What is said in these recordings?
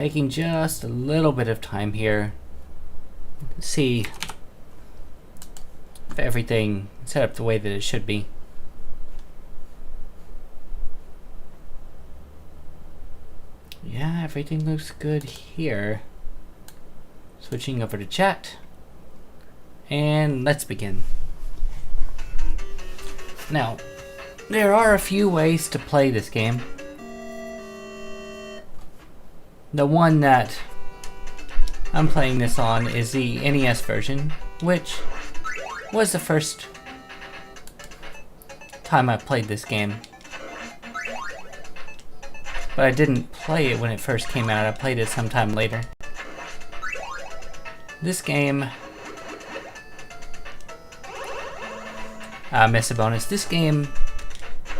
Taking just a little bit of time here to see if everything is set up the way that it should be. Yeah, everything looks good here. Switching over to chat. And let's begin. Now, there are a few ways to play this game. The one that I'm playing this on is the NES version, which was the first time I played this game. But I didn't play it when it first came out, I played it sometime later. This game... I missed a bonus. This game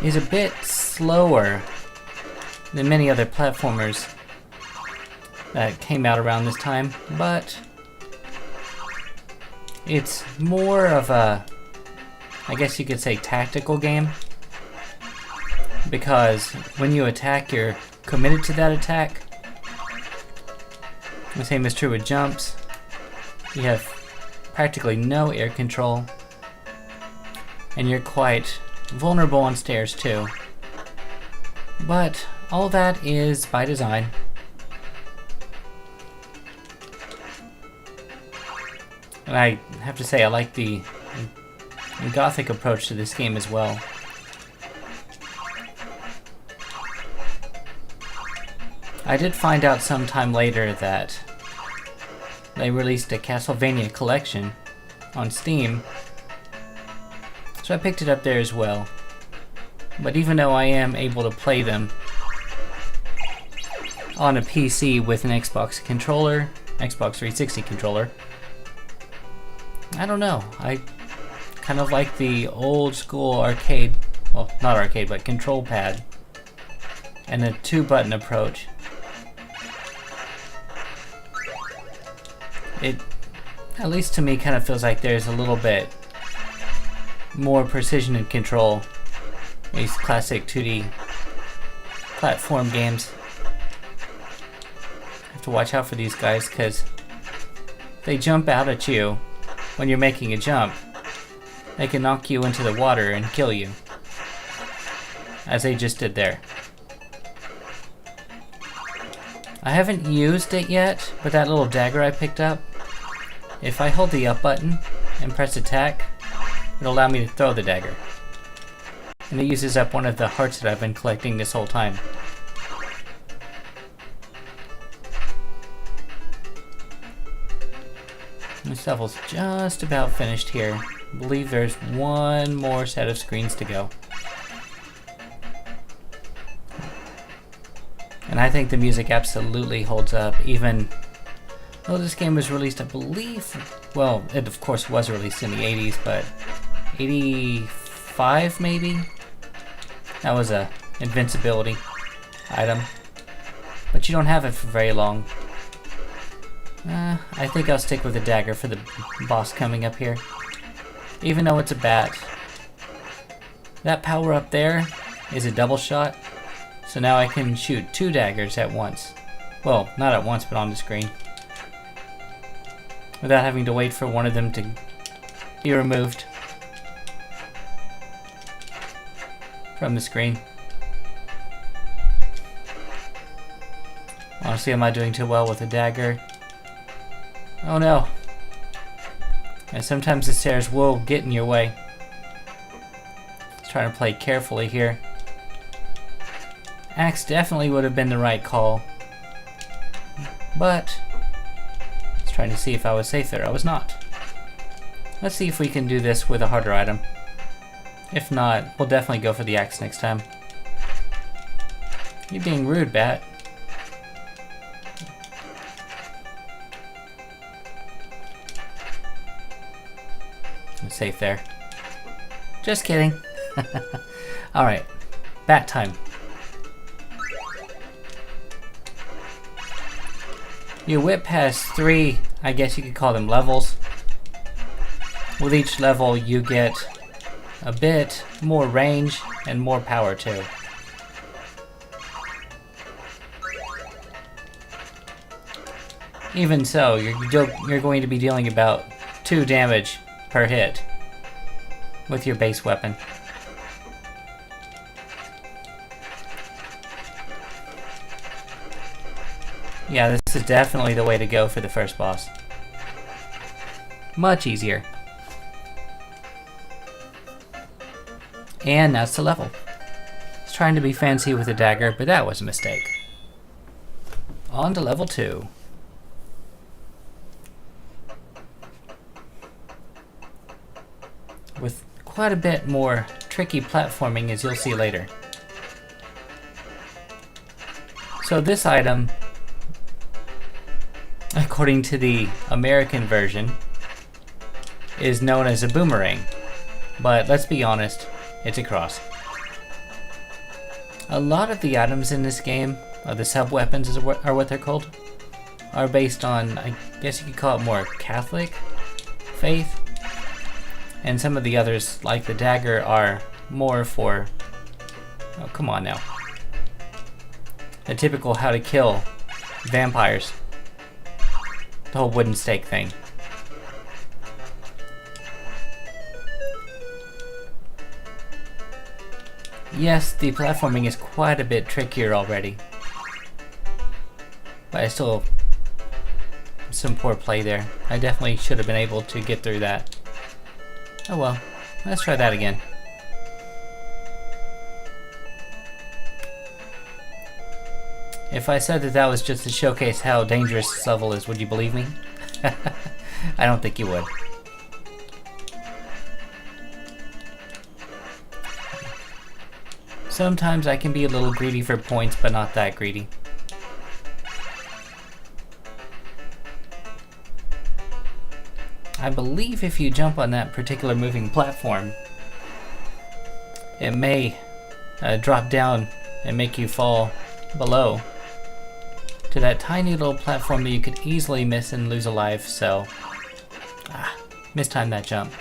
is a bit slower than many other platformers that came out around this time, but it's more of a, I guess you could say, tactical game, because when you attack, you're committed to that attack. The same is true with jumps. You have practically no air control, and you're quite vulnerable on stairs too. But all that is by design. And I have to say, I like the gothic approach to this game as well. I did find out sometime later that they released a Castlevania collection on Steam, so I picked it up there as well. But even though I am able to play them on a PC with an Xbox controller, Xbox 360 controller, I don't know, I kind of like the old school arcade, well, not arcade, but control pad, and the 2-button approach. It, at least to me, kind of feels like there's a little bit more precision in control. These classic 2D platform games. I have to watch out for these guys because they jump out at you when you're making a jump. They can knock you into the water and kill you, as they just did there. I haven't used it yet, but that little dagger I picked up, if I hold the up button and press attack, it'll allow me to throw the dagger. And it uses up one of the hearts that I've been collecting this whole time. This level's just about finished here. I believe there's one more set of screens to go. And I think the music absolutely holds up, even though this game was released, I believe, well, it of course was released in the 80s, but 85 maybe? That was a invincibility item. But you don't have it for very long. I think I'll stick with the dagger for the boss coming up here. Even though it's a bat. That power up there is a double shot. So now I can shoot 2 daggers at once. Well, not at once, but on the screen. Without having to wait for one of them to be removed from the screen. Honestly, I'm not doing too well with the dagger. Oh no. And sometimes the stairs will get in your way. Just trying to play carefully here. Axe definitely would have been the right call. But I was trying to see if I was safe there. I was not. Let's see if we can do this with a harder item. If not, we'll definitely go for the axe next time. You're being rude, bat. I'm safe there. Just kidding. Alright, bat time. Your whip has 3, I guess you could call them levels. With each level you get a bit more range and more power too. Even so, you're going to be dealing about 2 damage per hit with your base weapon. Yeah, this is definitely the way to go for the first boss. Much easier. And that's the level. I was trying to be fancy with a dagger, but that was a mistake. On to level 2. With quite a bit more tricky platforming, as you'll see later. So this item, according to the American version, is known as a boomerang. But let's be honest, it's a cross. A lot of the items in this game, the sub-weapons are what they're called, are based on, I guess you could call it more Catholic faith. And some of the others, like the dagger, are more for, oh come on now, the typical how to kill vampires. The whole wooden stake thing. Yes, the platforming is quite a bit trickier already. But I still, some poor play there. I definitely should have been able to get through that. Oh well, let's try that again. If I said that was just to showcase how dangerous this level is, would you believe me? I don't think you would. Sometimes I can be a little greedy for points, but not that greedy. I believe if you jump on that particular moving platform, it may drop down and make you fall below to that tiny little platform that you could easily miss and lose a life, so mistimed that jump.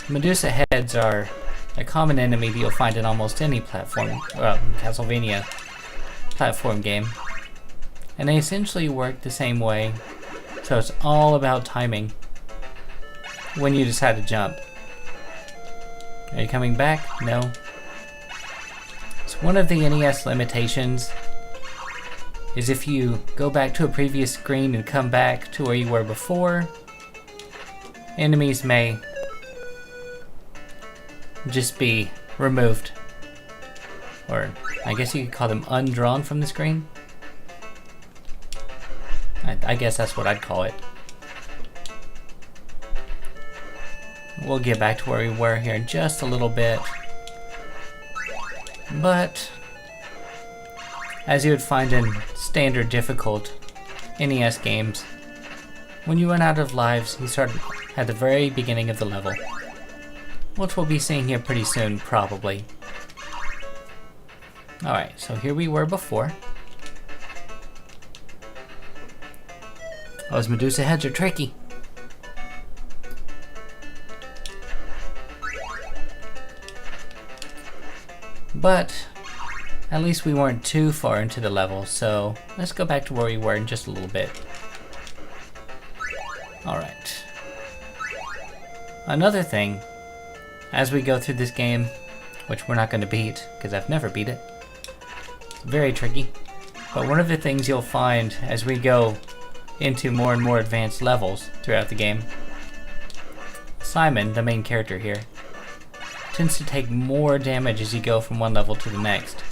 Medusa heads are a common enemy that you'll find in almost any platform, Castlevania platform game, and they essentially work the same way. So it's all about timing when you decide to jump. Are you coming back? No. So one of the NES limitations is if you go back to a previous screen and come back to where you were before, enemies may just be removed. Or I guess you could call them undrawn from the screen. I guess that's what I'd call it. We'll get back to where we were here in just a little bit. But as you would find in standard difficult NES games, when you run out of lives, you start at the very beginning of the level, which we'll be seeing here pretty soon, probably. Alright, so here we were before. Those Medusa heads are tricky. But at least we weren't too far into the level, so let's go back to where we were in just a little bit. Alright. Another thing, as we go through this game, which we're not going to beat, because I've never beat it, it's very tricky, but one of the things you'll find as we go into more and more advanced levels throughout the game, Simon, the main character here, tends to take more damage as you go from one level to the next.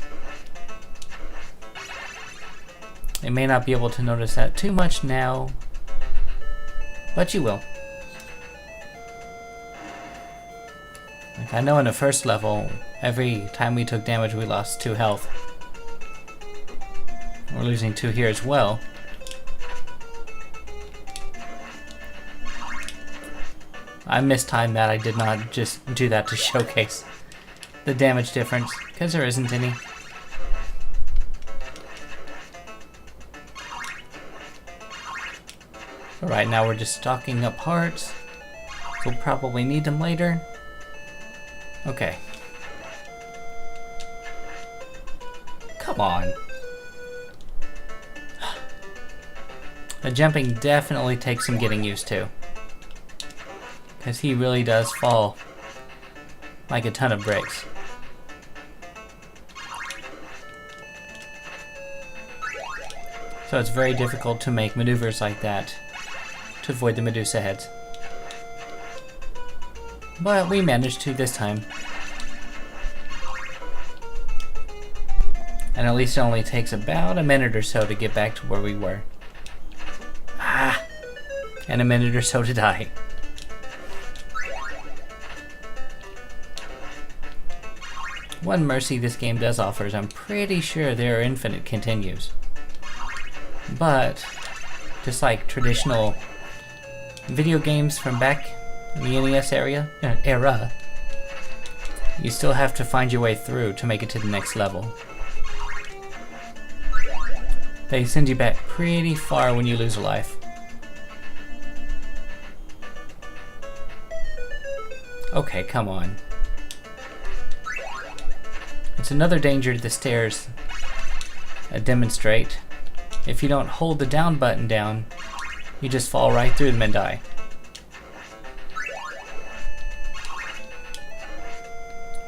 You may not be able to notice that too much now, but you will. Like I know in the first level, every time we took damage we lost 2 health. We're losing 2 here as well. I mistimed that. I did not just do that to showcase the damage difference, because there isn't any. Alright, now we're just stocking up hearts. We'll probably need them later. Okay. Come on. The jumping definitely takes some getting used to, because he really does fall like a ton of bricks. So it's very difficult to make maneuvers like that to avoid the Medusa heads. But we managed to this time. And at least it only takes about a minute or so to get back to where we were. Ah! And a minute or so to die. One mercy this game does offer is I'm pretty sure there are infinite continues. But, just like traditional video games from back in the NES era, you still have to find your way through to make it to the next level. They send you back pretty far when you lose a life. Okay, come on. It's another danger the stairs demonstrate. If you don't hold the down button down, you just fall right through them and die.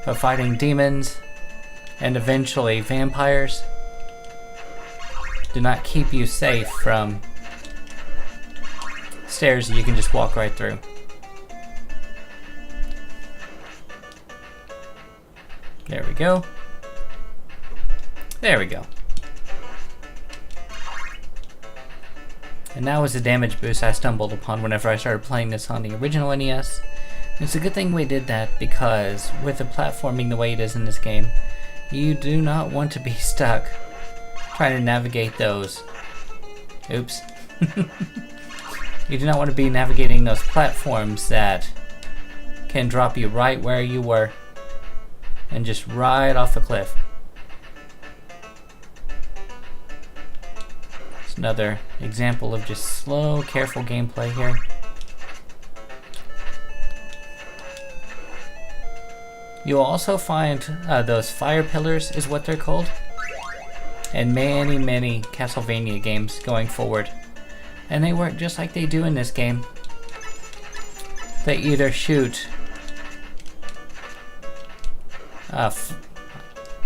But fighting demons and eventually vampires do not keep you safe from stairs that you can just walk right through. There we go. There we go. And that was the damage boost I stumbled upon whenever I started playing this on the original NES. It's a good thing we did that, because with the platforming the way it is in this game, you do not want to be stuck trying to navigate those. Oops. You do not want to be navigating those platforms that can drop you right where you were and just right off the cliff. It's another example of just slow, careful gameplay here. You'll also find those fire pillars is what they're called in many, many Castlevania games going forward. And they work just like they do in this game. They either shoot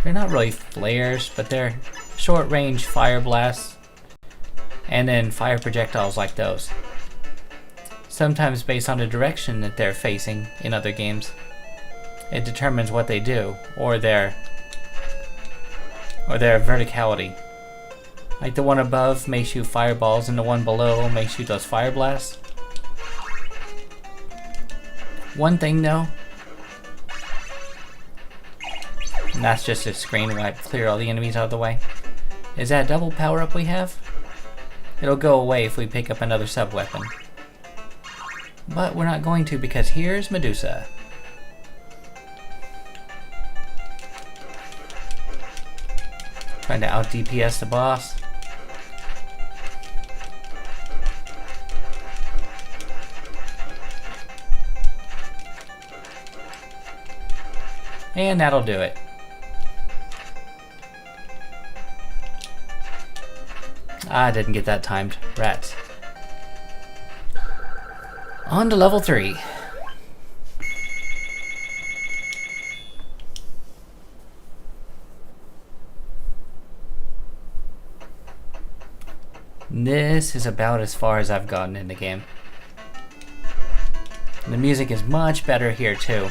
they're not really flares, but they're short-range fire blasts, and then fire projectiles like those. Sometimes based on the direction that they're facing in other games, it determines what they do, or their verticality. Like the one above may shoot fireballs and the one below may shoot those fire blasts. One thing though, and that's just a screen wipe, clear all the enemies out of the way, is that double power up we have? It'll go away if we pick up another sub-weapon. But we're not going to, because here's Medusa. Trying to out DPS the boss. And that'll do it. I didn't get that timed. Rats. On to level 3. This is about as far as I've gotten in the game. And the music is much better here too.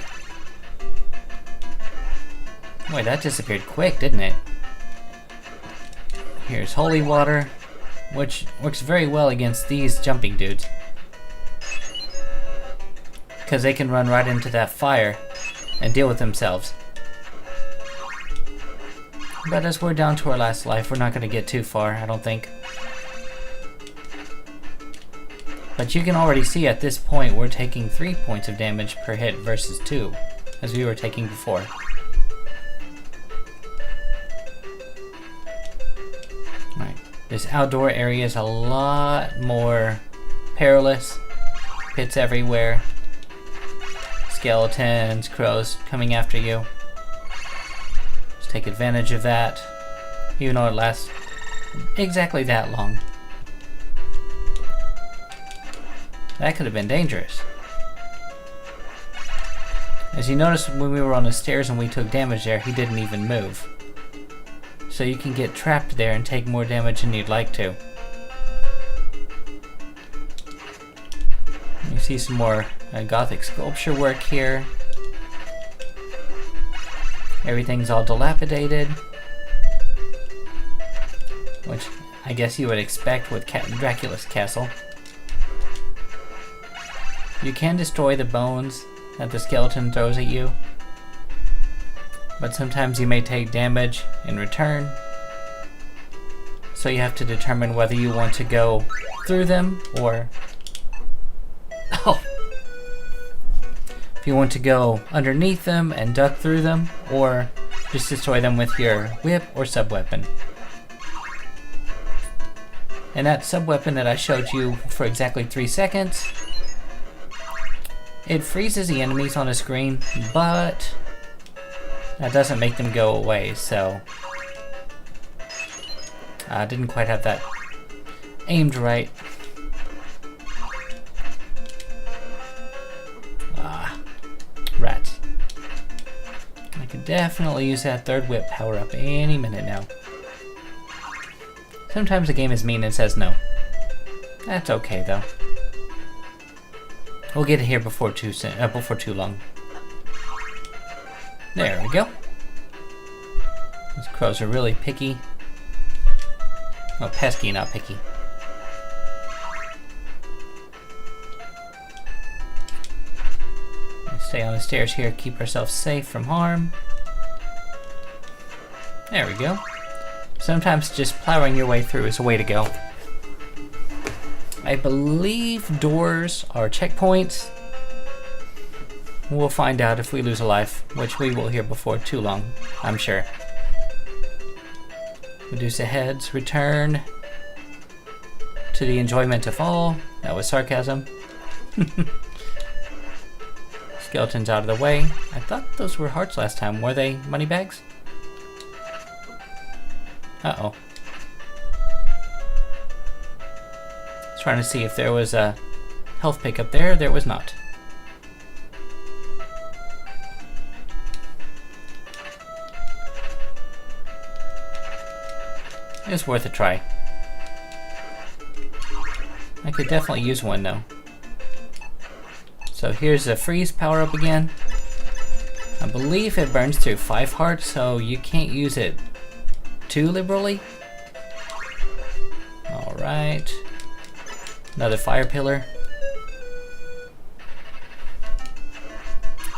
Boy, that disappeared quick, didn't it? Here's holy water, which works very well against these jumping dudes, because they can run right into that fire and deal with themselves. But as we're down to our last life, we're not going to get too far, I don't think. But you can already see at this point we're taking 3 points of damage per hit versus 2, as we were taking before. Right. This outdoor area is a lot more perilous. Pits everywhere. Skeletons, crows coming after you. Just take advantage of that, even though it lasts exactly that long. That could have been dangerous. As you noticed when we were on the stairs and we took damage there, he didn't even move. So you can get trapped there and take more damage than you'd like to. You see some more Gothic sculpture work here. Everything's all dilapidated, which I guess you would expect with Dracula's castle. You can destroy the bones that the skeleton throws at you, but sometimes you may take damage in return, so you have to determine whether you want to go through them or if you want to go underneath them and duck through them, or just destroy them with your whip or sub-weapon. And that sub-weapon that I showed you for exactly 3 seconds, it freezes the enemies on the screen, but that doesn't make them go away, so I didn't quite have that aimed right. Rats. I could definitely use that third whip power up any minute now. Sometimes the game is mean and says no. That's okay though. We'll get it here before too long. There we go. These crows are really picky. Well, pesky, not picky. Stay on the stairs here, keep ourselves safe from harm. There we go. Sometimes just plowing your way through is a way to go. I believe doors are checkpoints. We'll find out if we lose a life, which we will hear before too long, I'm sure. Reduce the heads, return to the enjoyment of all. That was sarcasm. Skeletons out of the way. I thought those were hearts last time. Were they money bags? Uh-oh. I was trying to see if there was a health pick up there. There was not. It was worth a try. I could definitely use one though. So here's the freeze power up again. I believe it burns through 5 hearts, so you can't use it too liberally. Alright. Another fire pillar.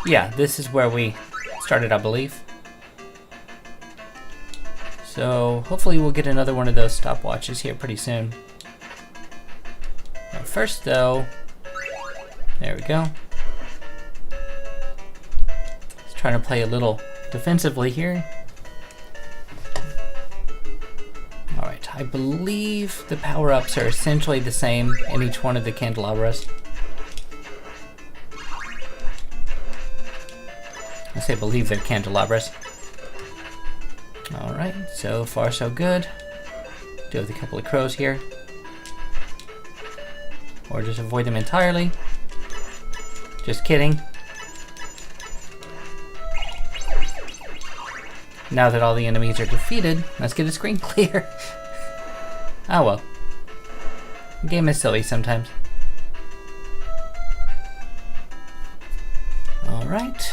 Yeah, this is where we started, I believe. So hopefully we'll get another one of those stopwatches here pretty soon. Now first though, there we go. Just trying to play a little defensively here. Alright, I believe the power-ups are essentially the same in each one of the candelabras. I say believe they're candelabras. Alright, so far so good. Do have a couple of crows here. Or just avoid them entirely. Just kidding. Now that all the enemies are defeated, let's get a screen clear. Oh well. The game is silly sometimes. Alright.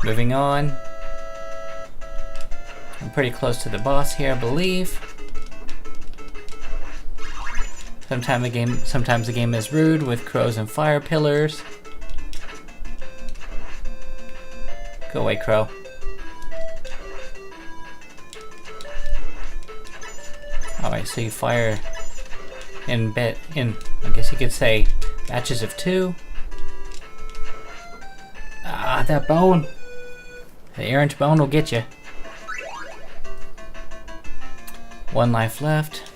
Moving on. I'm pretty close to the boss here, I believe. Sometimes the game is rude with crows and fire pillars. Go away, crow. Alright, so you fire in I guess you could say batches of 2. Ah, that bone. The errant bone will get you. 1 life left.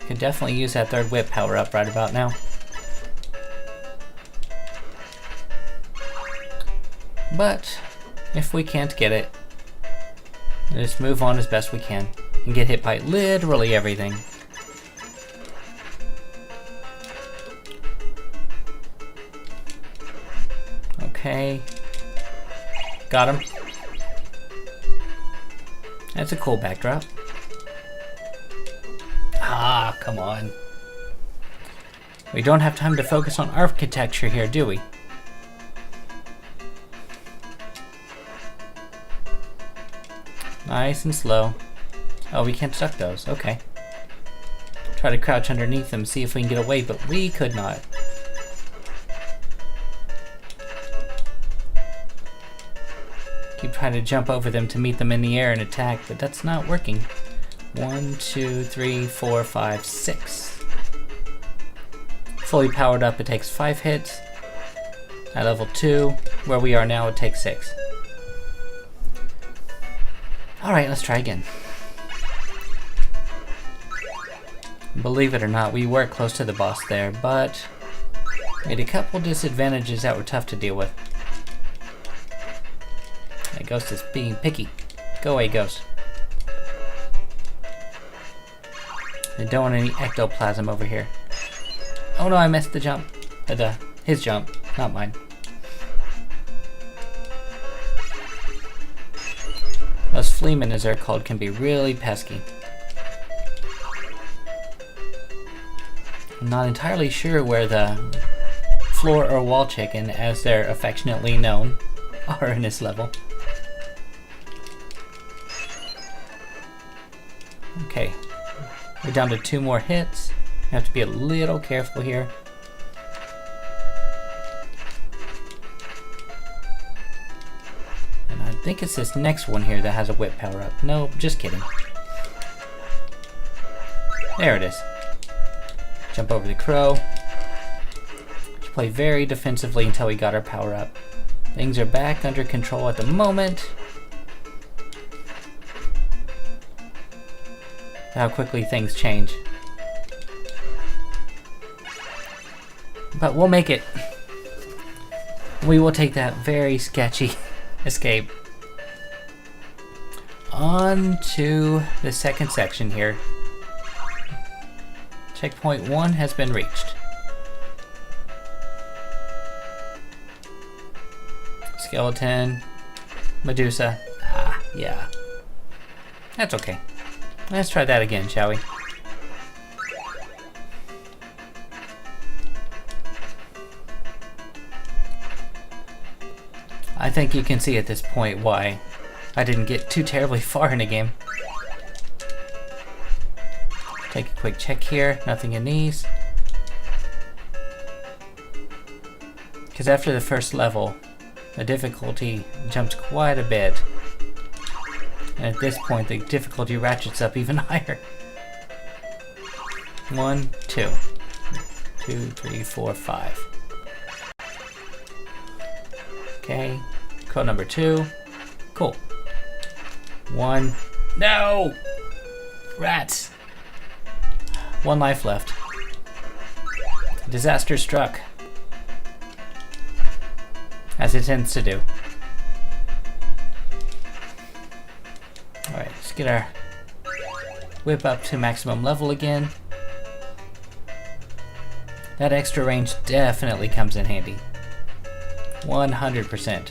Could definitely use that third whip power up right about now. But if we can't get it, just move on as best we can and get hit by literally everything. Okay. Got him. That's a cool backdrop. Ah, come on. We don't have time to focus on architecture here, do we? Nice and slow. Oh, we can't duck those. Okay. Try to crouch underneath them, see if we can get away, but we could not. Keep trying to jump over them to meet them in the air and attack, but that's not working. 1, 2, 3, 4, 5, 6. Fully powered up, it takes 5 hits. At level 2, where we are now, it takes 6. Alright, let's try again. Believe it or not, we were close to the boss there, but we had a couple disadvantages that were tough to deal with. That ghost is being picky. Go away, ghost. I don't want any ectoplasm over here. Oh no, I missed the jump. His jump, not mine. Those fleamen, as they're called, can be really pesky. I'm not entirely sure where the floor or wall chicken, as they're affectionately known, are in this level. Okay, we're down to 2 more hits. We have to be a little careful here. And I think it's this next one here that has a whip power up. No, just kidding. There it is. Jump over the crow. Just play very defensively until we got our power up. Things are back under control at the moment. How quickly things change. But we'll make it. We will take that very sketchy escape. On to the second section here. Checkpoint 1 has been reached. Skeleton. Medusa. Ah, yeah. That's okay. Let's try that again, shall we? I think you can see at this point why I didn't get too terribly far in the game. Take a quick check here, nothing in these. Because after the first level, the difficulty jumps quite a bit. And at this point, the difficulty ratchets up even higher. 1, 2. 2, 3, 4, 5. Okay. Code number 2. Cool. 1. No! Rats! 1 life left. Disaster struck. As it tends to do. Alright, let's get our whip up to maximum level again. That extra range definitely comes in handy. 100%.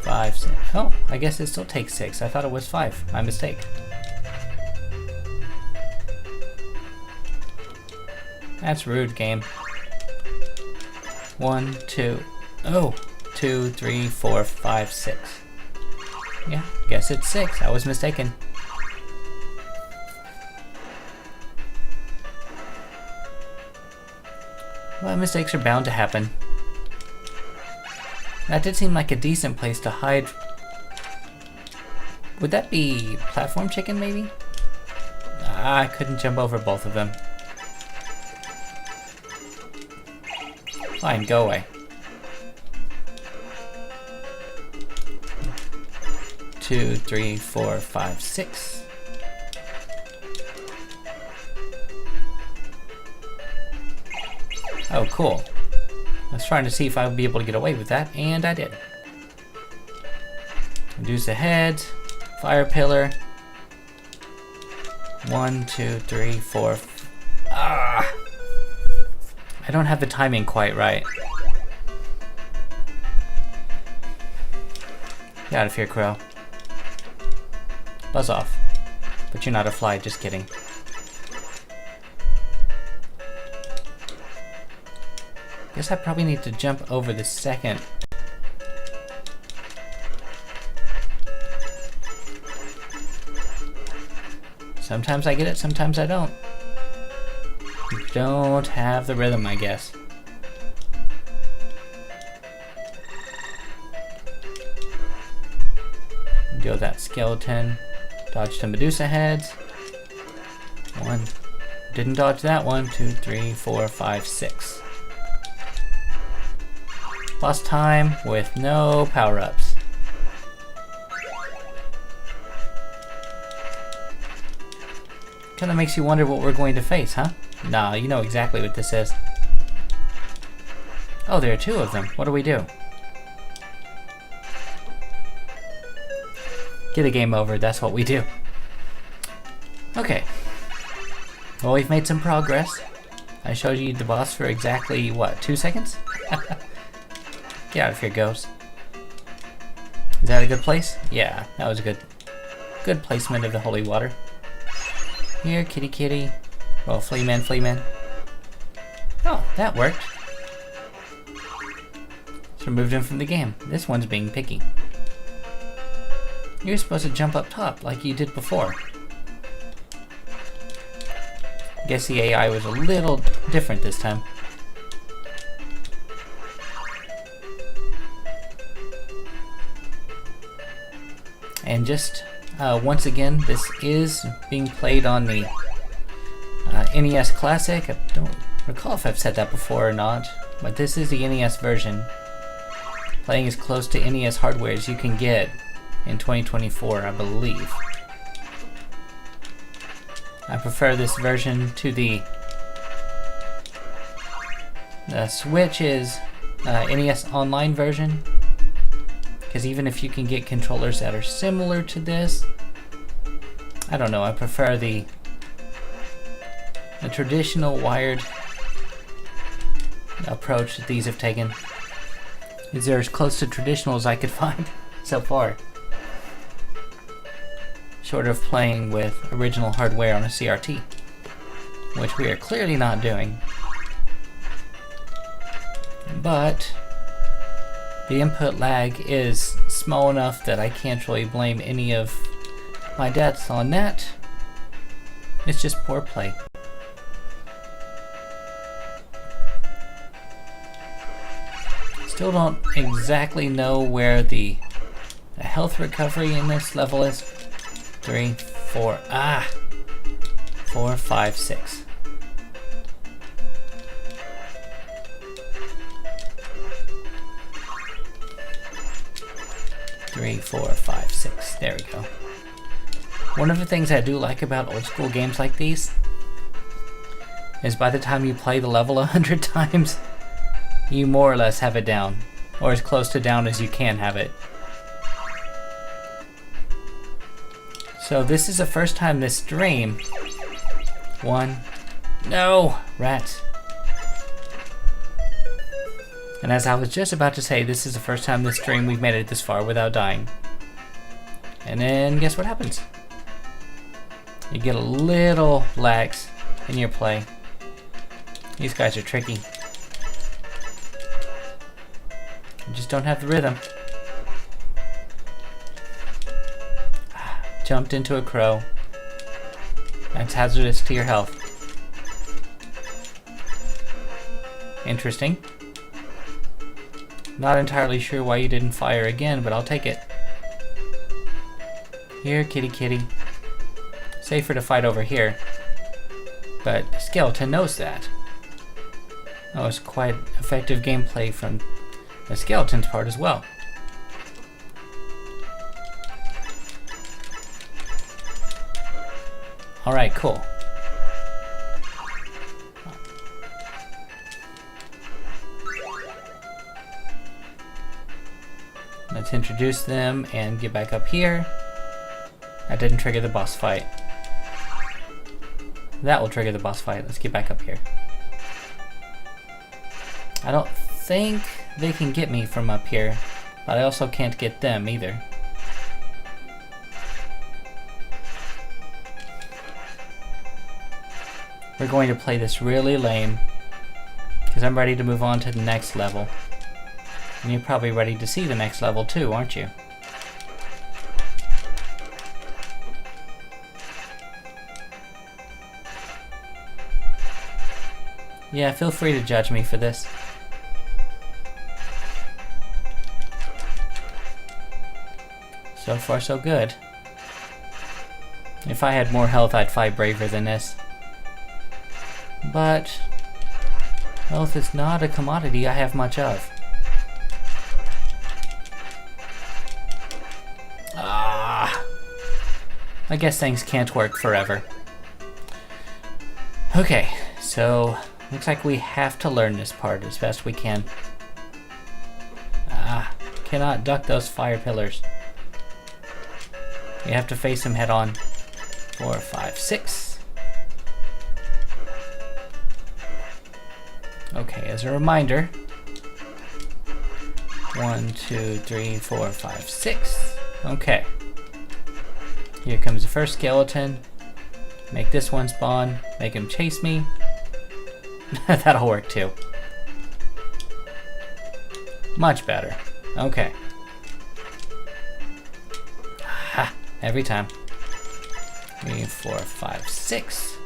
5, 6. Oh, I guess it still takes 6. I thought it was 5. My mistake. That's rude, game. 1, 2. Oh, 2, 3, 4, 5, 6. Yeah, guess it's 6. I was mistaken. Well, mistakes are bound to happen. That did seem like a decent place to hide. Would that be platform chicken, maybe? I couldn't jump over both of them. Fine, go away. 2, 3, 4, 5, 6. Oh, cool. I was trying to see if I would be able to get away with that, and I did. Reduce the head, fire pillar. 1, 2, 3, 4. Ah! I don't have the timing quite right. Get out of here, Crow. Buzz off. But you're not a fly, just kidding. Guess I probably need to jump over the second. Sometimes I get it, sometimes I don't. Don't have the rhythm, I guess. Deal with that skeleton. Dodge to Medusa heads. 1. Didn't dodge that one. 2, 3, 4, 5, 6. Lost time with no power-ups. Kinda makes you wonder what we're going to face, huh? Nah, you know exactly what this is. Oh, there are 2 of them. What do we do? Get a game over, that's what we do. Okay. Well, we've made some progress. I showed you the boss for exactly, what, 2 seconds? Get out of here, ghost. Is that a good place? Yeah, that was a good placement of the holy water. Here, kitty kitty. Oh, flea man, flea man. Oh, that worked. Just removed him from the game. This one's being picky. You're supposed to jump up top like you did before. Guess the AI was a little different this time. And just once again, this is being played on the NES Classic. I don't recall if I've said that before or not, but this is the NES version. Playing as close to NES hardware as you can get in 2024, I believe. I prefer this version to the Switch is NES Online version. Because even if you can get controllers that are similar to this, I don't know, I prefer the traditional wired approach that these have taken. These are as close to traditional as I could find so far. Short of playing with original hardware on a CRT, which we are clearly not doing. But the input lag is small enough that I can't really blame any of my deaths on that. It's just poor play. Still don't exactly know where the health recovery in this level is. 3, 4, 4, 5, 6. Three, 4, 5, 6. There we go. One of the things I do like about old school games like these is by the time you play the level 100 times, you more or less have it down, or as close to down as you can have it. So this is the first time this stream. 1. No! Rats. And as I was just about to say, this is the first time this stream we've made it this far without dying. And then guess what happens? You get a little lax in your play. These guys are tricky. You just don't have the rhythm. Jumped into a crow. That's hazardous to your health. Interesting. Not entirely sure why you didn't fire again, but I'll take it. Here, kitty kitty. Safer to fight over here. But Skeleton knows that. That was quite effective gameplay from the Skeleton's part as well. Alright, cool. Let's introduce them and get back up here. That didn't trigger the boss fight. that will trigger the boss fight. Let's get back up here. I don't think they can get me from up here, but I also can't get them either. We're going to play this really lame, because I'm ready to move on to the next level. And you're probably ready to see the next level too, aren't you? Yeah, feel free to judge me for this. So far, so good. If I had more health, I'd fight braver than this. But health is not a commodity I have much of. I guess things can't work forever. Okay, so looks like we have to learn this part as best we can. Cannot duck those fire pillars. We have to face them head on. 4, 5, 6. Okay, as a reminder. 1, 2, 3, 4, 5, 6. Okay. Here comes the first skeleton. Make this one spawn. Make him chase me. That'll work too. Much better. Okay. Ha! Every time. 3, 4, 5, 6.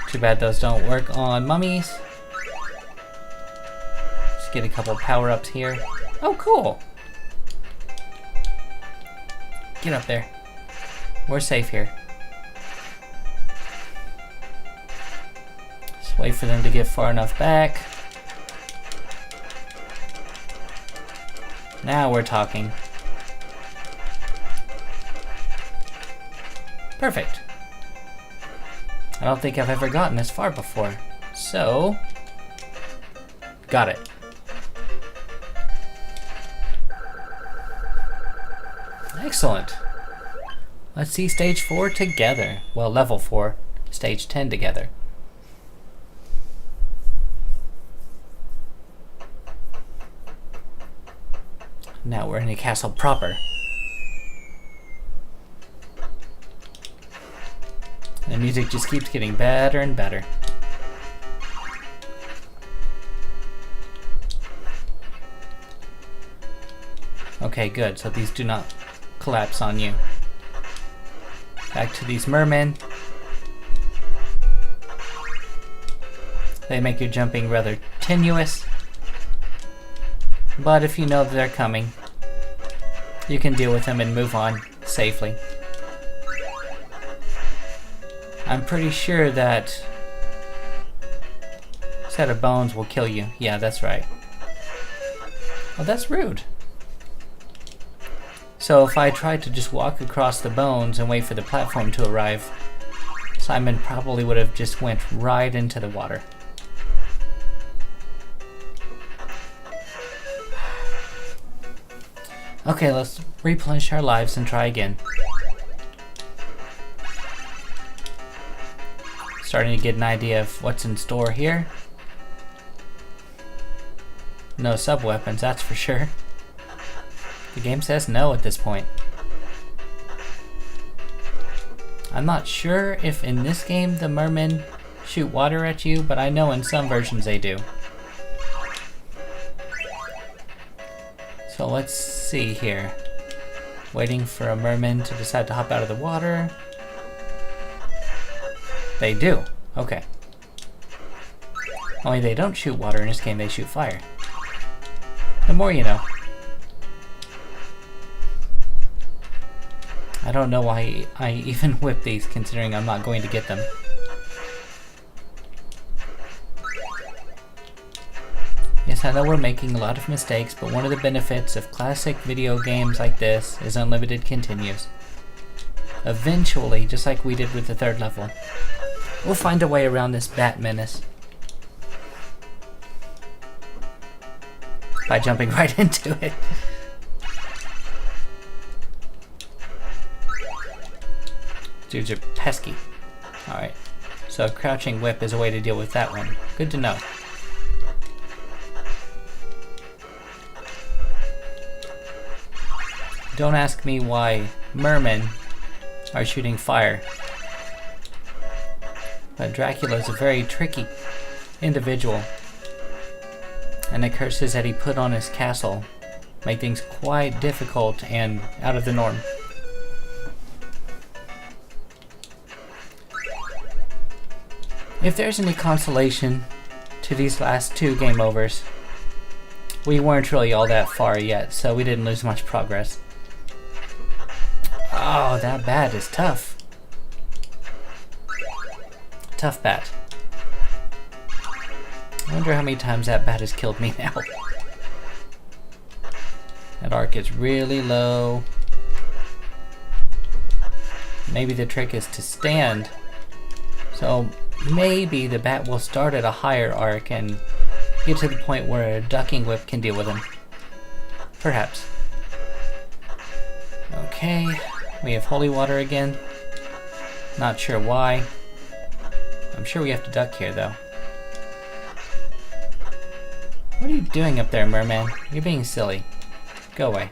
Too bad those don't work on mummies. Let's get a couple power-ups here. Oh, cool! Get up there. We're safe here. Just wait for them to get far enough back. Now we're talking. Perfect. I don't think I've ever gotten this far before. So, got it. Excellent. Let's see stage 4 together. Well, level 4, stage 10 together. Now we're in a castle proper. The music just keeps getting better and better. Okay, good. So these do not collapse on you. Back to these mermen. They make your jumping rather tenuous. But if you know that they're coming, you can deal with them and move on safely. I'm pretty sure that a set of bones will kill you. Yeah, that's right. Oh, that's rude. So if I tried to just walk across the bones and wait for the platform to arrive, Simon probably would have just went right into the water. Okay, let's replenish our lives and try again. Starting to get an idea of what's in store here. No sub-weapons, that's for sure. The game says no at this point. I'm not sure if in this game the mermen shoot water at you, but I know in some versions they do. So let's see here. Waiting for a merman to decide to hop out of the water. They do. Okay. Only they don't shoot water in this game, they shoot fire. The more you know. I don't know why I even whip these, considering I'm not going to get them. Yes, I know we're making a lot of mistakes, but one of the benefits of classic video games like this is unlimited continues. Eventually, just like we did with the third level, we'll find a way around this bat menace. By jumping right into it. Dudes are pesky. Alright, so crouching whip is a way to deal with that one. Good to know. Don't ask me why mermen are shooting fire. But Dracula is a very tricky individual. And the curses that he put on his castle make things quite difficult and out of the norm. If there's any consolation to these last 2 game overs, we weren't really all that far yet, so we didn't lose much progress. Oh, that bat is tough. Tough bat. I wonder how many times that bat has killed me now. That arc is really low. Maybe the trick is to stand. So maybe the bat will start at a higher arc and get to the point where a ducking whip can deal with him. Perhaps. Okay, we have holy water again. Not sure why. I'm sure we have to duck here though. What are you doing up there, merman? You're being silly. Go away.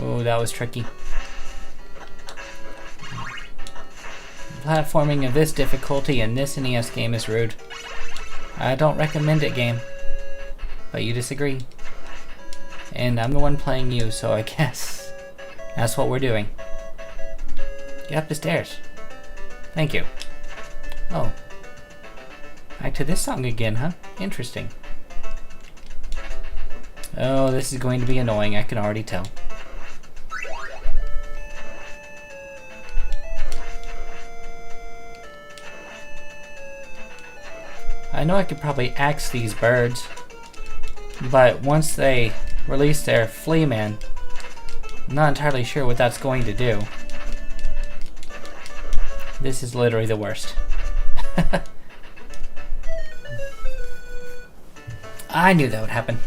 Ooh, that was tricky. Platforming of this difficulty in this NES game is rude. I don't recommend it, game. But you disagree. And I'm the one playing you, so I guess that's what we're doing. Get up the stairs. Thank you. Oh. Back to this song again, huh? Interesting. Oh, this is going to be annoying, I can already tell. I know I could probably axe these birds, but once they release their flea man, I'm not entirely sure what that's going to do. This is literally the worst. I knew that would happen.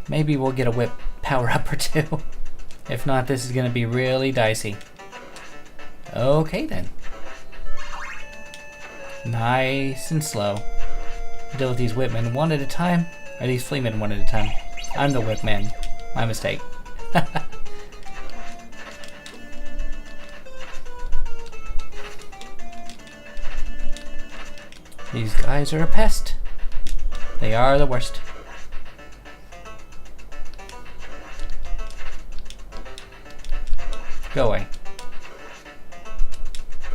Maybe we'll get a whip power up or 2. If not, this is going to be really dicey. Okay then. Nice and slow. Deal with these whipmen one at a time, or these fleamen one at a time. I'm the whipman. My mistake. These guys are a pest. They are the worst. Go away.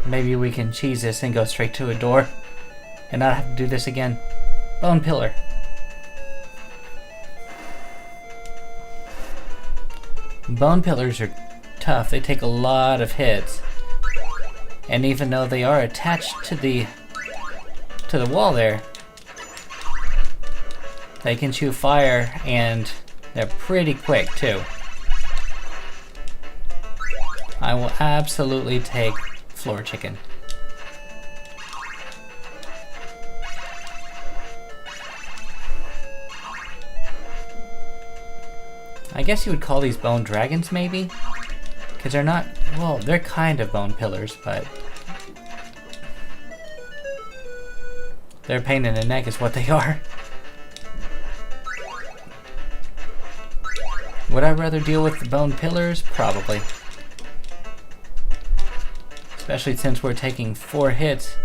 Maybe we can cheese this and go straight to a door and not have to do this again. Bone pillar. Bone pillars are tough. They take a lot of hits. And even though they are attached to the wall there, they can chew fire and they're pretty quick too. I will absolutely take floor chicken. I guess you would call these bone dragons maybe? Because they're not, well, they're kind of bone pillars, but they're a pain in the neck is what they are. Would I rather deal with the bone pillars? Probably. Especially since we're taking 4 hits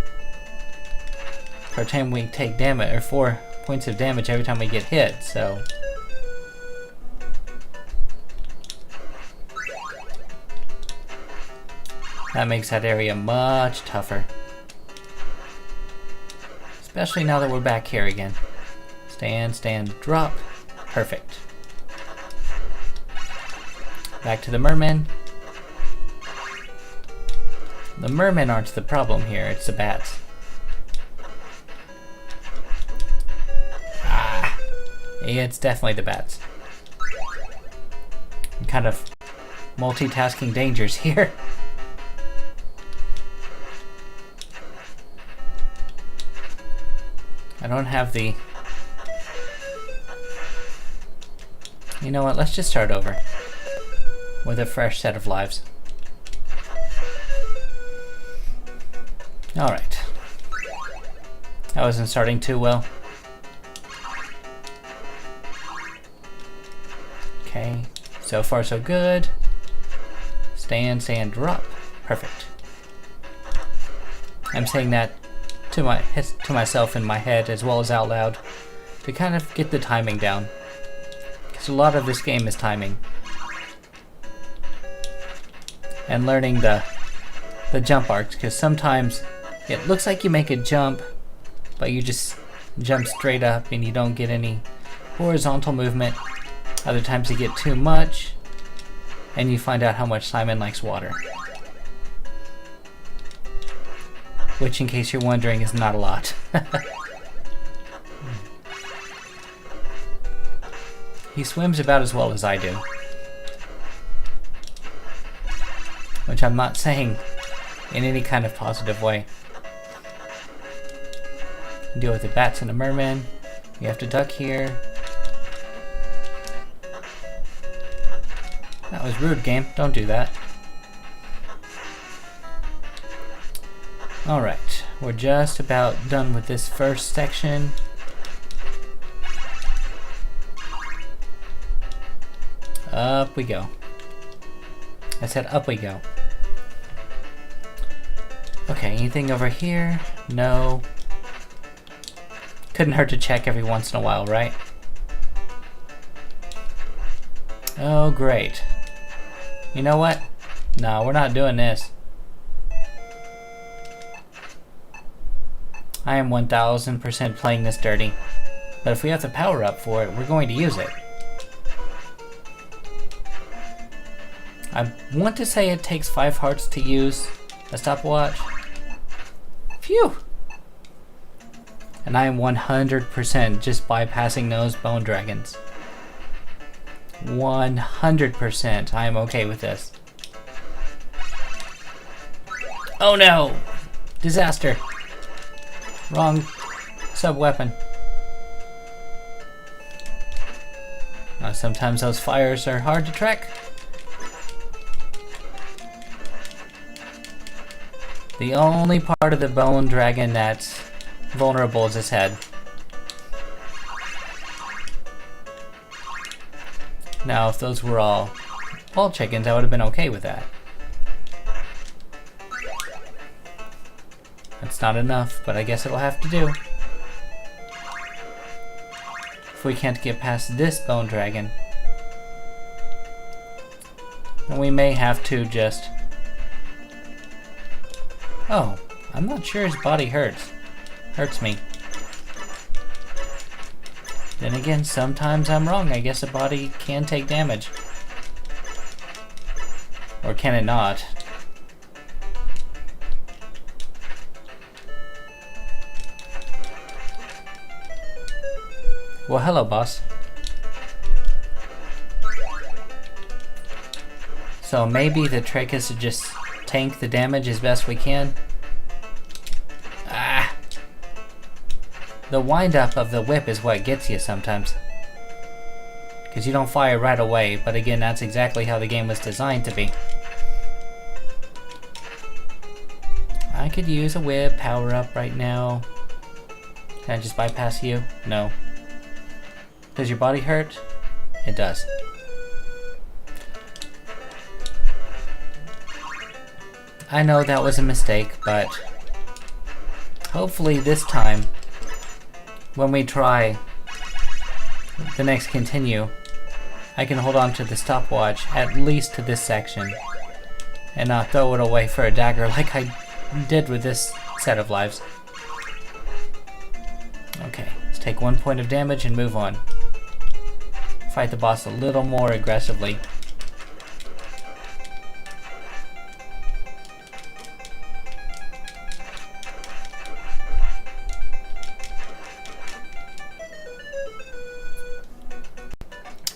per time we take damage, or 4 points of damage every time we get hit, so. That makes that area much tougher. Especially now that we're back here again. Stand, stand, drop. Perfect. Back to the mermen. The mermen aren't the problem here, it's the bats. Ah, yeah, it's definitely the bats. I'm kind of multitasking dangers here. I don't have the You know what, let's just start over with a fresh set of lives. Alright. That wasn't starting too well. Okay, so far so good. Stand, stand, drop. Perfect. I'm saying that to myself in my head as well as out loud to kind of get the timing down. Because a lot of this game is timing. And learning the jump arcs, because sometimes it looks like you make a jump, but you just jump straight up and you don't get any horizontal movement. Other times you get too much, and you find out how much Simon likes water. Which, in case you're wondering, is not a lot. He swims about as well as I do. Which I'm not saying in any kind of positive way. Deal with the bats and the merman. You have to duck here. That was rude, game. Don't do that. Alright, we're just about done with this first section. Up we go. I said up we go. Okay, anything over here? No. Couldn't hurt to check every once in a while, right? Oh, great. You know what? No, we're not doing this. I am 1000% playing this dirty. But if we have the power up for it, we're going to use it. I want to say it takes 5 hearts to use a stopwatch. Phew! And I am 100% just bypassing those bone dragons. 100% I am okay with this. Oh no! Disaster! Wrong sub-weapon. Sometimes those fires are hard to track. The only part of the bone dragon that's vulnerable is his head. Now, if those were all ball chickens, I would have been okay with that. That's not enough, but I guess it'll have to do. If we can't get past this bone dragon, then we may have to just... Oh, I'm not sure his body hurts me. Then again, sometimes I'm wrong. I guess a body can take damage. Or can it not? Well, hello, boss. So maybe the trick is to just tank the damage as best we can. Ah! The wind-up of the whip is what gets you sometimes. Because you don't fire right away, but again, that's exactly how the game was designed to be. I could use a whip power-up right now. Can I just bypass you? No. Does your body hurt? It does. I know that was a mistake, but hopefully this time, when we try the next continue, I can hold on to the stopwatch at least to this section and not throw it away for a dagger like I did with this set of lives. Okay, let's take 1 point of damage and move on. Fight the boss a little more aggressively.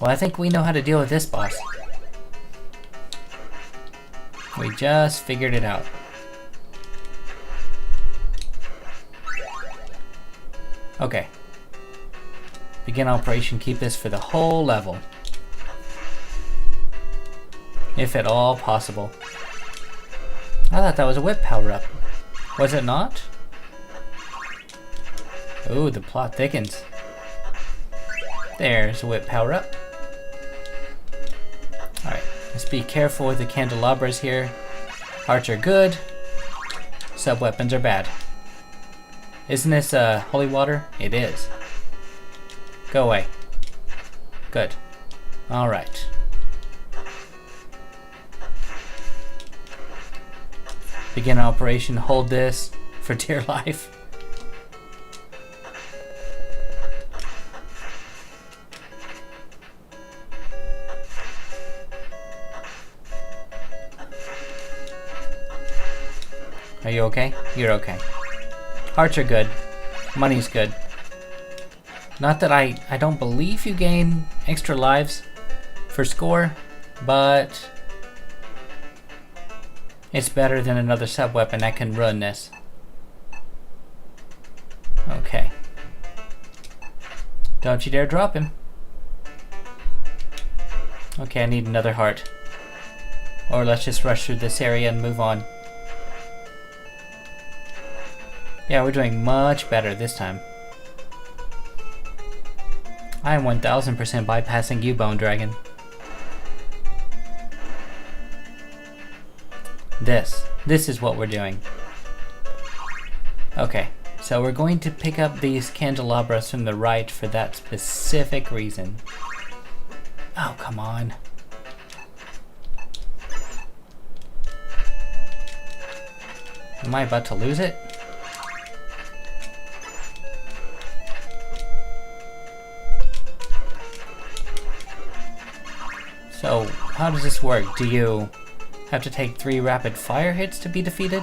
Well, I think we know how to deal with this boss. We just figured it out. Okay. Begin operation, keep this for the whole level. if at all possible. I thought that was a whip power-up. Was it not? Ooh, the plot thickens. There's a whip power-up. Alright, let's be careful with the candelabras here. Hearts are good. Sub-weapons are bad. Isn't this holy water? It is. Go away. Good. Alright. Begin operation, hold this for dear life. Are you okay? You're okay. Hearts are good. Money's good. Not that I don't believe you gain extra lives for score, but it's better than another sub-weapon that can ruin this. Okay. Don't you dare drop him. Okay, I need another heart. Or let's just rush through this area and move on. Yeah, we're doing much better this time. I am 1000% bypassing you, Bone Dragon. This is what we're doing. Okay, so we're going to pick up these candelabras from the right for that specific reason. Oh, come on. Am I about to lose it? So, how does this work? Do you have to take 3 rapid fire hits to be defeated?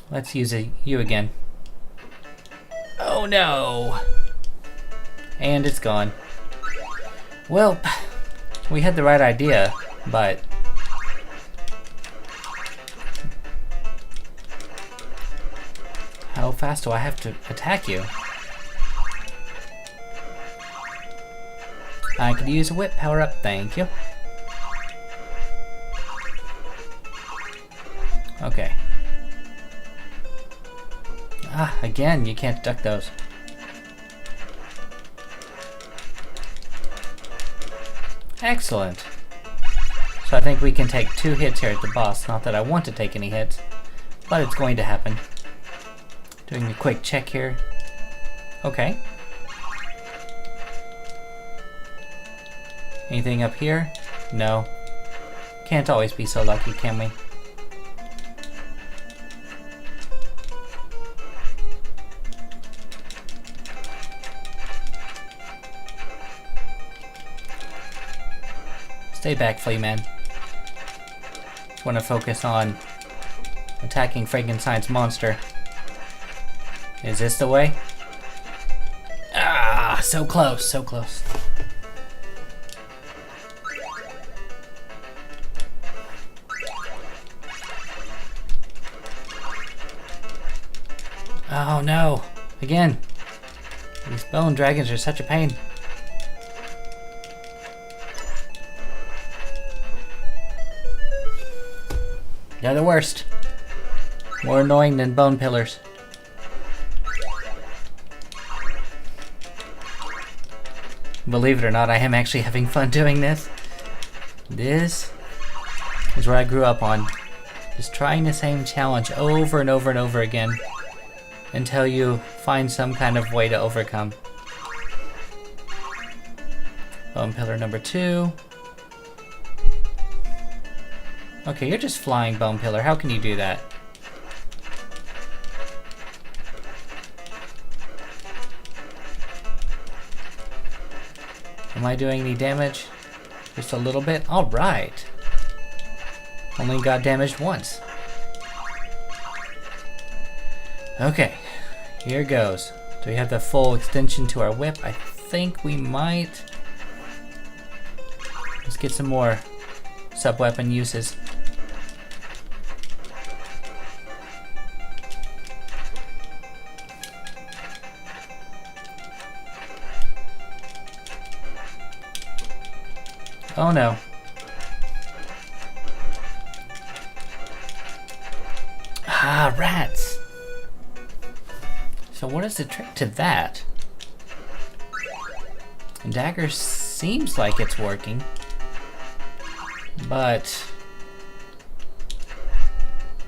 Let's use you again. Oh no! And it's gone. Well, we had the right idea, but how fast do I have to attack you? I could use a whip power up, thank you. Okay. Ah, again, you can't duck those. Excellent. So I think we can take 2 hits here at the boss. Not that I want to take any hits, but it's going to happen. Doing a quick check here. Okay. Anything up here? No. Can't always be so lucky, can we? Stay back, Flea Man. Just want to focus on attacking Frankenstein's monster. Is this the way? Ah, so close, so close. Oh no! Again! These bone dragons are such a pain. They're the worst. More annoying than bone pillars. Believe it or not, I am actually having fun doing this. This is what I grew up on. Just trying the same challenge over and over and over again until you find some kind of way to overcome. Bone pillar number 2. Okay, you're just flying, Bone Pillar. How can you do that? Am I doing any damage? Just a little bit? Alright. Only got damaged once. Okay, here goes. Do we have the full extension to our whip? I think we might. Let's get some more sub-weapon uses. Oh no. Ah, rats! So what is the trick to that? Dagger seems like it's working, but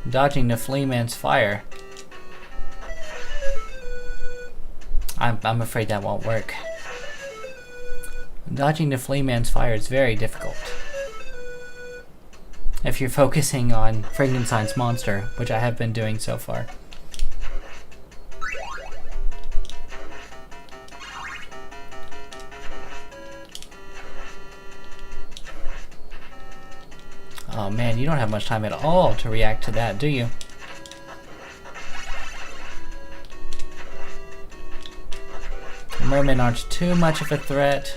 dodging the flea man's fire, I'm afraid that won't work. Dodging the flea man's fire is very difficult if you're focusing on Frankenstein's monster, which I have been doing so far. Oh man, you don't have much time at all to react to that, do you? Mermen aren't too much of a threat.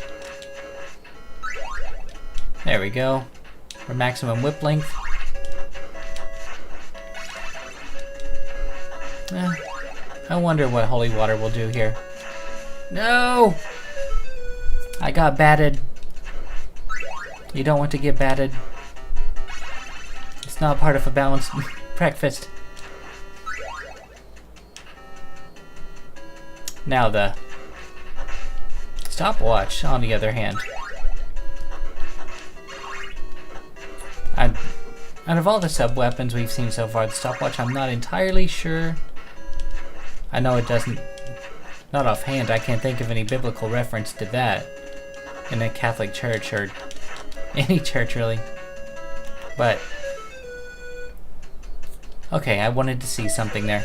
There we go. For maximum whip length. I wonder what holy water will do here. No! I got batted. You don't want to get batted. It's not part of a balanced breakfast. Now the stopwatch, on the other hand. Out of all the sub-weapons we've seen so far, the stopwatch, I'm not entirely sure. I know it doesn't... Not offhand, I can't think of any biblical reference to that in a Catholic church, or any church really. But... okay, I wanted to see something there.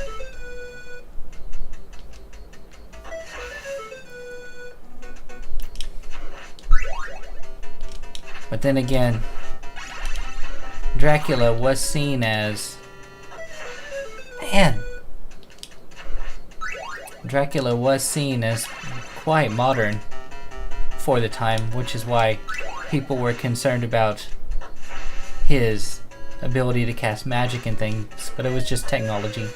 But then again, Dracula was seen as... Man! Dracula was seen as quite modern for the time, which is why people were concerned about his ability to cast magic and things, but it was just technology.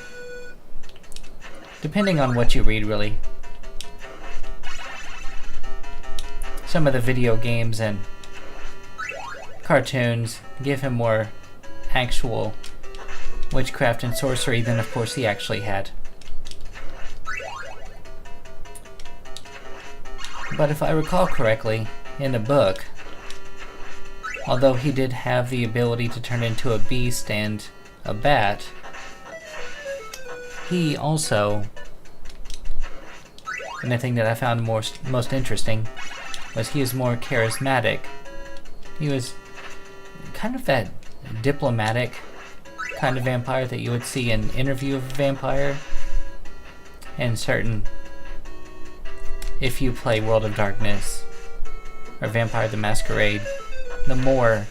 Depending on what you read, really. Some of the video games and cartoons give him more actual witchcraft and sorcery than, of course, he actually had. But if I recall correctly, in the book, although he did have the ability to turn into a beast and a bat, he also, and the thing that I found most interesting, was he was more charismatic. He was kind of that diplomatic kind of vampire that you would see in Interview of a Vampire and certain, if you play World of Darkness or Vampire the Masquerade, the more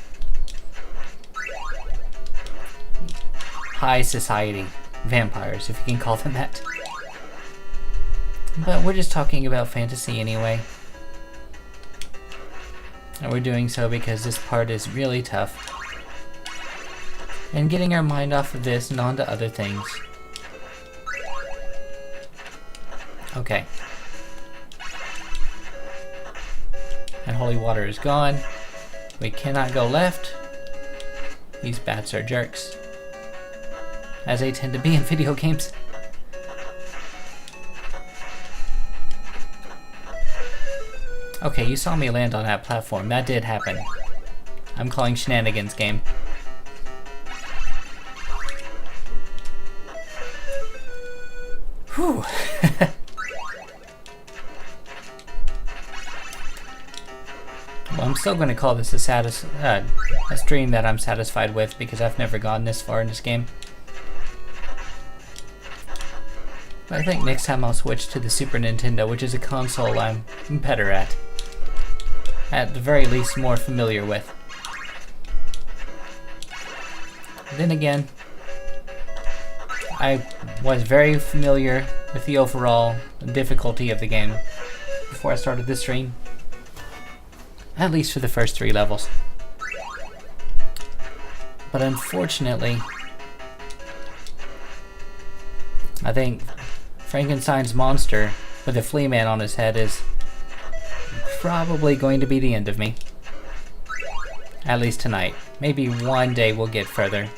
high society vampires, if you can call them that. But we're just talking about fantasy anyway. And we're doing so because this part is really tough. And getting our mind off of this and onto other things. Okay. And holy water is gone. We cannot go left. These bats are jerks, as they tend to be in video games. Okay, you saw me land on that platform. That did happen. I'm calling shenanigans, game. Whew. Well, I'm still going to call this a stream that I'm satisfied with, because I've never gone this far in this game. But I think next time I'll switch to the Super Nintendo, which is a console I'm better at. At the very least, more familiar with. Then again, I was very familiar with the overall difficulty of the game before I started this stream. At least for the first 3 levels. But unfortunately, I think Frankenstein's monster with a flea man on his head is probably going to be the end of me. At least tonight. Maybe one day we'll get further.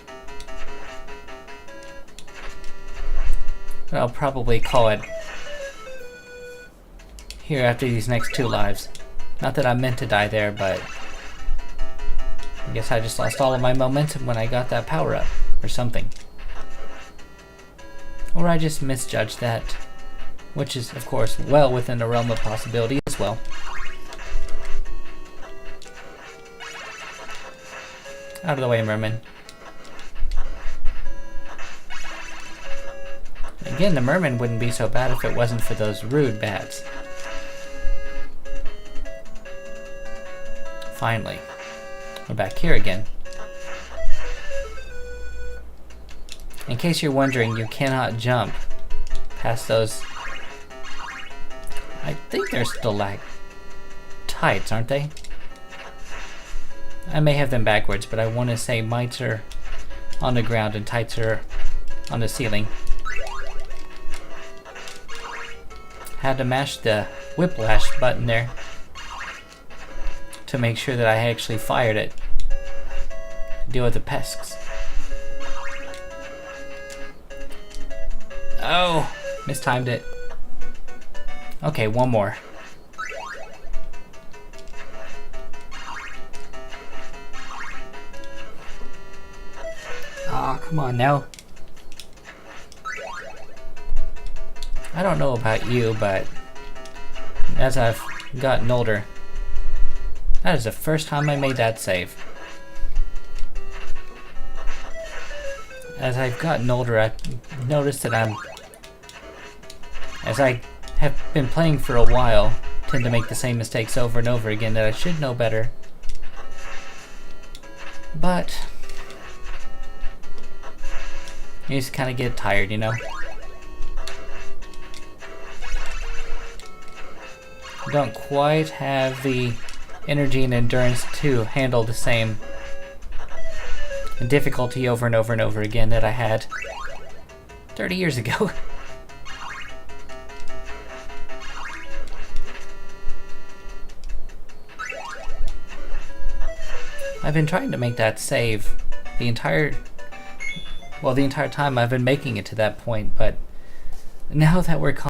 But I'll probably call it here after these next 2 lives. Not that I meant to die there, but I guess I just lost all of my momentum when I got that power up, or something. Or I just misjudged that, which is, of course, well within the realm of possibility as well. Out of the way, merman. Again, the merman wouldn't be so bad if it wasn't for those rude bats. Finally. We're back here again. In case you're wondering, you cannot jump past those. I think they're stalactites, aren't they? I may have them backwards, but I want to say mites are on the ground and tights are on the ceiling. Had to mash the whiplash button there to make sure that I actually fired it. Deal with the pests. Oh, mistimed it. Okay, one more. Ah, come on now. I don't know about you, but as I've gotten older, that is the first time I made that save. As I've gotten older, I've noticed that as I have been playing for a while, tend to make the same mistakes over and over again that I should know better. But you just kind of get tired, you know? Don't quite have the energy and endurance to handle the same difficulty over and over and over again that I had 30 years ago. I've been trying to make that save the entire time I've been making it to that point, but now that we're